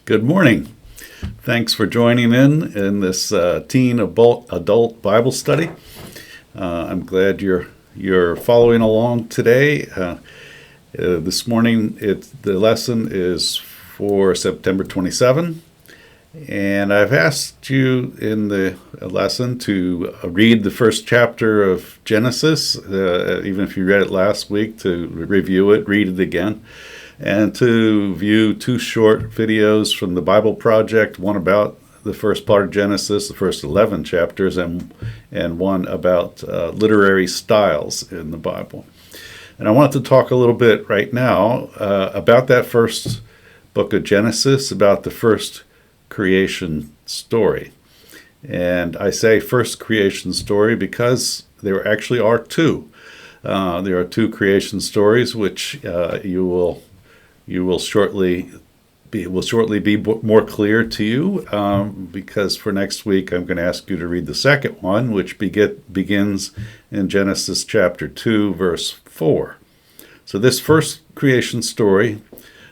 Good morning. Thanks for joining in this teen adult Bible study. I'm glad you're following along today. This morning, the lesson is for September 27, and I've asked you in the lesson to read the first chapter of Genesis, even if you read it last week, to review it, read it again, and to view two short videos from the Bible Project, one about the first part of Genesis, the first 11 chapters, and one about literary styles in the Bible. And I want to talk a little bit right now about that first book of Genesis, about the first creation story. And I say first creation story because there actually are two. There are two creation stories, which will shortly be more clear to you, because for next week I'm going to ask you to read the second one, which begins in Genesis chapter 2, verse 4. So this first creation story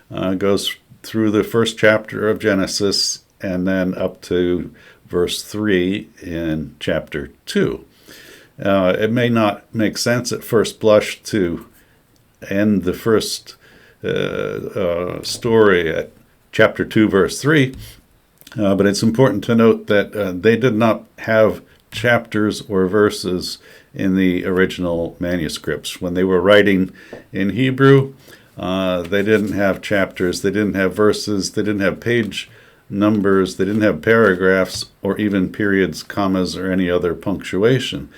goes through the first chapter of Genesis and then up to verse 3 in chapter 2. It may not make sense at first blush to end the first story at chapter 2, verse 3, but it's important to note that they did not have chapters or verses in the original manuscripts. When they were writing in Hebrew, they didn't have chapters, they didn't have verses, they didn't have page numbers, they didn't have paragraphs or even periods, commas, or any other punctuation.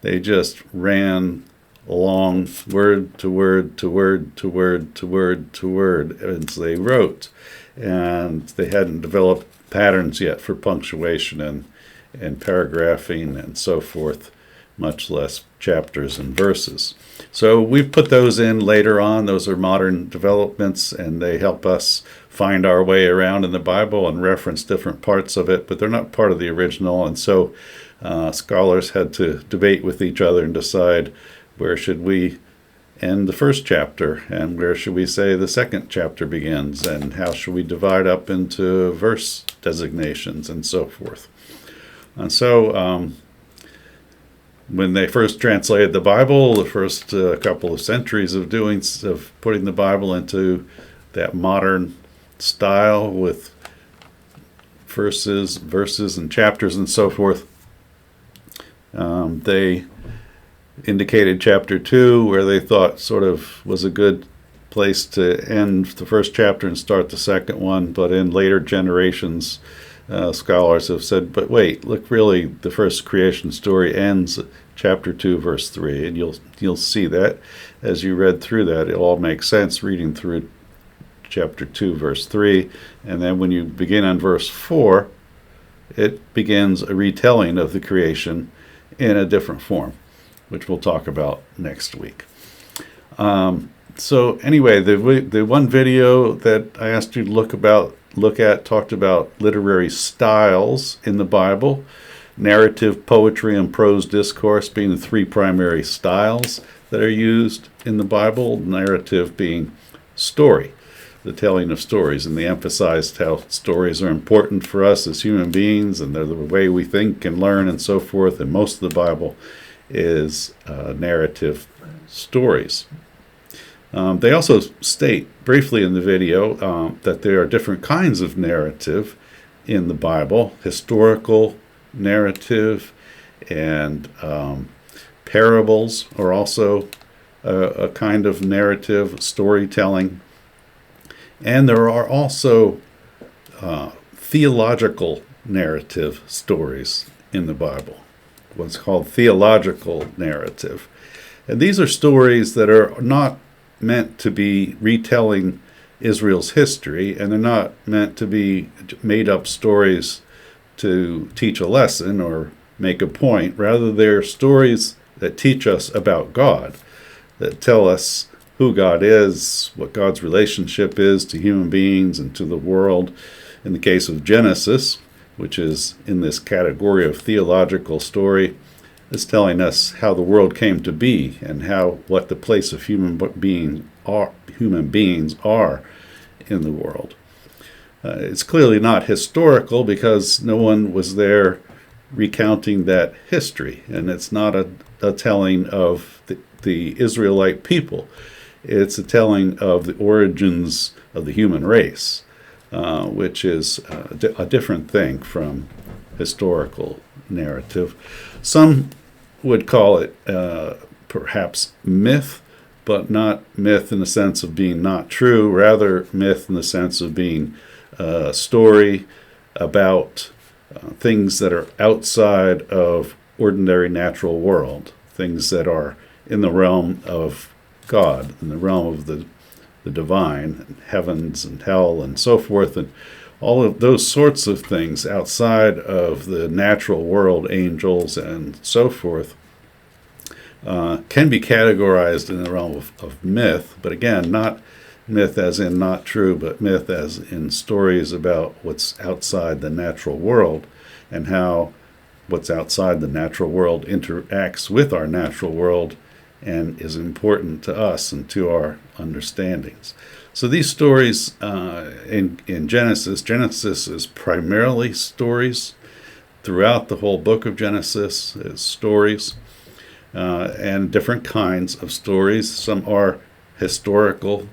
They just ran along word to word to word to word to word to word as they wrote. And they hadn't developed patterns yet for punctuation and paragraphing and so forth, much less chapters and verses. So we've put those in later on. Those are modern developments, and they help us find our way around in the Bible and reference different parts of it, but they're not part of the original. And so scholars had to debate with each other and decide, where should we end the first chapter, and where should we say the second chapter begins, and how should we divide up into verse designations and so forth. And so when they first translated the Bible, the first couple of centuries of putting the Bible into that modern style with verses and chapters and so forth, they indicated chapter 2, where they thought sort of was a good place to end the first chapter and start the second one. But in later generations, scholars have said, but wait, look, really, the first creation story ends at chapter 2, verse 3. And you'll see that as you read through that. It all makes sense reading through chapter 2, verse 3. And then when you begin on verse 4, it begins a retelling of the creation in a different form, which we'll talk about next week. So anyway, the one video that I asked you to look at talked about literary styles in the Bible, narrative, poetry, and prose discourse being the three primary styles that are used in the Bible, narrative being story, the telling of stories, and they emphasized how stories are important for us as human beings, and they're the way we think and learn and so forth, and most of the Bible is narrative stories. They also state briefly in the video that there are different kinds of narrative in the Bible. Historical narrative and parables are also a kind of narrative storytelling. And there are also theological narrative stories in the Bible, what's called theological narrative. And these are stories that are not meant to be retelling Israel's history, and they're not meant to be made-up stories to teach a lesson or make a point. Rather, they're stories that teach us about God, that tell us who God is, what God's relationship is to human beings and to the world. In the case of Genesis, which is in this category of theological story, is telling us how the world came to be and what the place of human beings are in the world. It's clearly not historical because no one was there recounting that history, and it's not a telling of the Israelite people. It's a telling of the origins of the human race, which is a different thing from historical narrative. Some would call it perhaps myth, but not myth in the sense of being not true, rather myth in the sense of being a story about things that are outside of ordinary natural world, things that are in the realm of God, in the realm of the divine, and heavens and hell and so forth, and all of those sorts of things outside of the natural world, angels and so forth, can be categorized in the realm of myth, but again, not myth as in not true, but myth as in stories about what's outside the natural world and how what's outside the natural world interacts with our natural world and is important to us and to our understandings. So these stories in Genesis is primarily stories. Throughout the whole book of Genesis is stories and different kinds of stories. Some are historical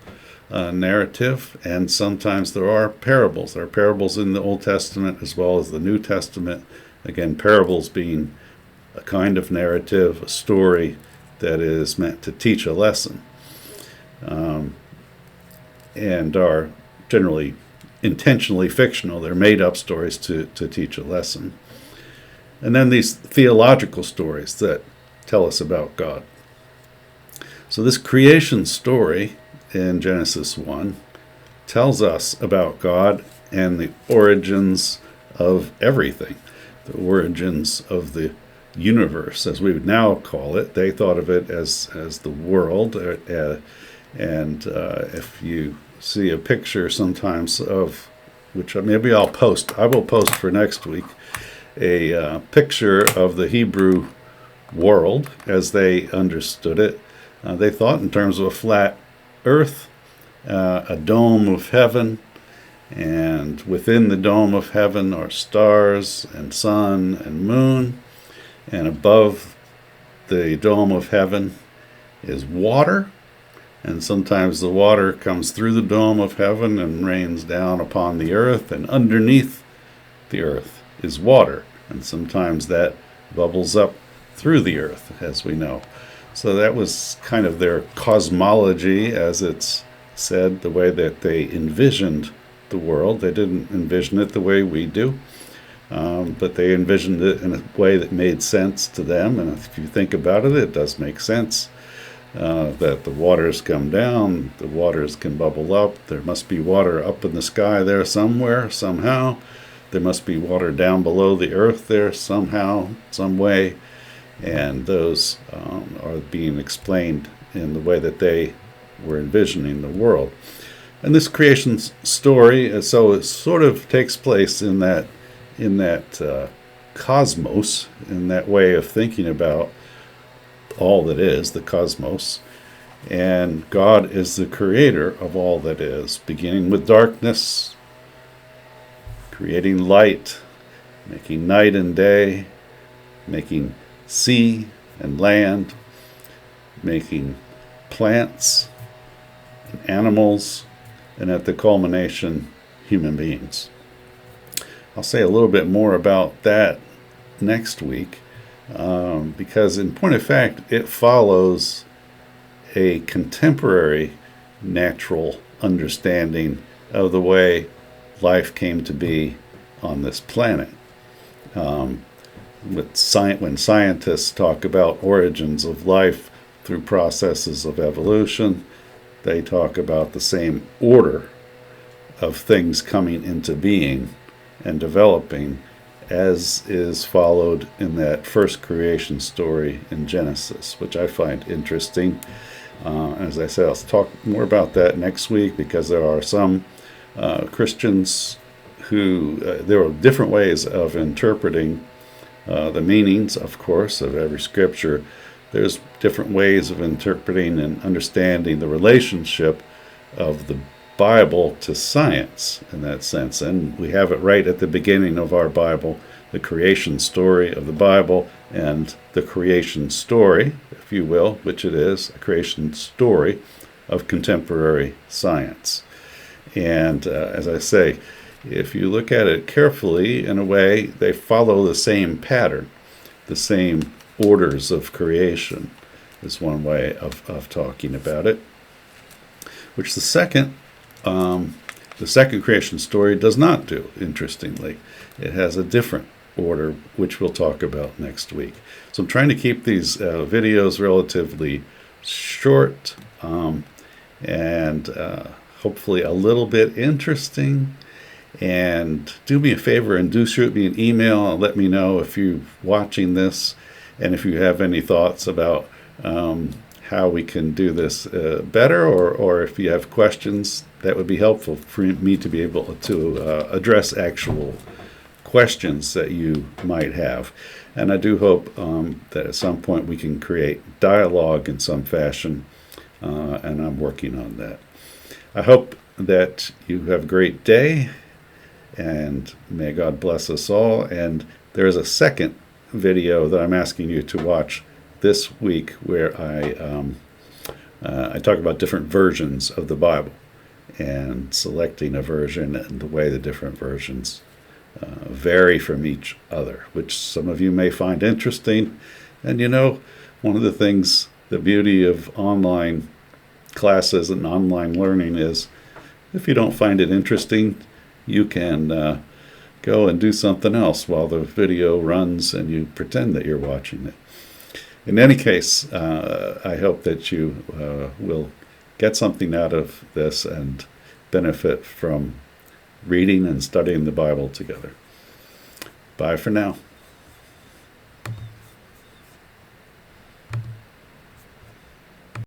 narrative, and sometimes there are parables. There are parables in the Old Testament as well as the New Testament. Again, parables being a kind of narrative, a story that is meant to teach a lesson, and are generally intentionally fictional. They're made-up stories to teach a lesson. And then these theological stories that tell us about God. So this creation story in Genesis 1 tells us about God and the origins of everything, the origins of the universe, as we would now call it. They thought of it as the world, and if you see a picture sometimes of, which maybe I will post for next week, a picture of the Hebrew world as they understood it. They thought in terms of a flat earth, a dome of heaven, and within the dome of heaven are stars and sun and moon, and above the dome of heaven is water, and sometimes the water comes through the dome of heaven and rains down upon the earth, and underneath the earth is water, and sometimes that bubbles up through the earth, as we know. So that was kind of their cosmology, as it's said, the way that they envisioned the world. They didn't envision it the way we do, but they envisioned it in a way that made sense to them. And if you think about it, it does make sense that the waters come down, the waters can bubble up. There must be water up in the sky there somewhere, somehow. There must be water down below the earth there somehow, some way. And those are being explained in the way that they were envisioning the world. And this creation story, so it sort of takes place in that cosmos, in that way of thinking about all that is, the cosmos. And God is the creator of all that is, beginning with darkness, creating light, making night and day, making sea and land, making plants and animals, and at the culmination, human beings. I'll say a little bit more about that next week, because in point of fact, it follows a contemporary natural understanding of the way life came to be on this planet. When scientists talk about origins of life through processes of evolution, they talk about the same order of things coming into being and developing as is followed in that first creation story in Genesis, which I find interesting. As I said, I'll talk more about that next week, because there are some Christians who, there are different ways of interpreting the meanings, of course, of every scripture. There's different ways of interpreting and understanding the relationship of the Bible to science in that sense. And we have it right at the beginning of our Bible, the creation story of the Bible, and the creation story, if you will, which it is, a creation story of contemporary science. And as I say, if you look at it carefully, in a way, they follow the same pattern, the same orders of creation is one way of talking about it, which the second creation story does not do, interestingly. It has a different order, which we'll talk about next week. So I'm trying to keep these videos relatively short and hopefully a little bit interesting. And do me a favor and do shoot me an email and let me know if you're watching this and if you have any thoughts about how we can do this better, or if you have questions, that would be helpful for me to be able to address actual questions that you might have. And I do hope that at some point we can create dialogue in some fashion, and I'm working on that. I hope that you have a great day, and may God bless us all. And there's a second video that I'm asking you to watch this week where I talk about different versions of the Bible and selecting a version and the way the different versions vary from each other, which some of you may find interesting. And one of the things, the beauty of online classes and online learning is if you don't find it interesting, you can go and do something else while the video runs and you pretend that you're watching it. In any case, I hope that you will get something out of this and benefit from reading and studying the Bible together. Bye for now.